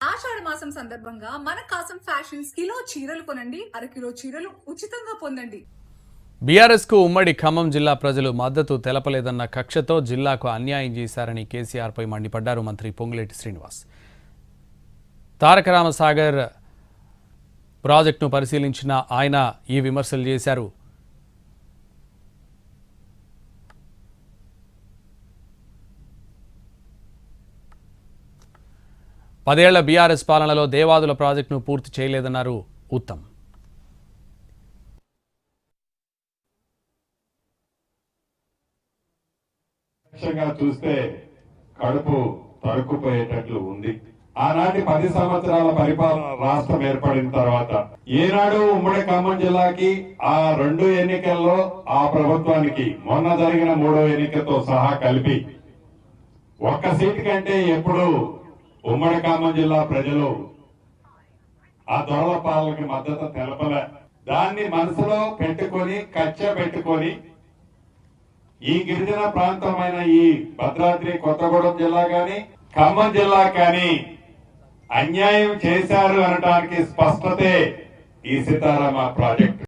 ఆషాఢ మాసం సందర్భంగా మన కాసం ఫ్యాషన్స్ కిలో చీరలు కొనండి, అరకిలో చీరలు ఉచితంగా పొందండి. బీఆర్ఎస్ కు ఉమ్మడి ఖమ్మం జిల్లా ప్రజలు మద్దతు తెలపలేదన్న కక్షతో జిల్లాకు అన్యాయం చేశారని కేసీఆర్ పై మండిపడ్డారు మంత్రి పొంగులేటి శ్రీనివాస్. తారక రామసాగర్ ప్రాజెక్టును పరిశీలించిన ఆయన ఈ విమర్శలు చేశారు. పదేళ్ల బీఆర్ఎస్ పాలనలో దేవాదుల ప్రాజెక్టును పూర్తి చేయలేదన్నారు ఉత్తమ్. చూస్తే కడుపు తరుక్కుపోయేటట్లు ఉంది. ఆనాటి 10 సంవత్సరాల పరిపాలన రాష్ట్రం ఏర్పడిన తర్వాత ఏనాడు ఉమ్మడి ఖమ్మం జిల్లాకి ఆ 2 ఎన్నికల్లో ఆ ప్రభుత్వానికి మొన్న జరిగిన 3వ ఎన్నికతో సహా కలిపి ఒక్క సీటు కంటే ఎప్పుడు ఉమ్మడి ఖమ్మం జిల్లా ప్రజలు ఆ దొరల పాలనకి మద్దతు తెలపలే. దాన్ని మనసులో పెట్టుకొని కచ్చ పెట్టుకొని ఈ గిరిజన ప్రాంతమైన ఈ భద్రాద్రి కొత్తగూడెం జిల్లా గాని ఖమ్మం జిల్లా కానీ అన్యాయం చేశారు అనడానికి స్పష్టతే ఈ సీతారామ ప్రాజెక్టు.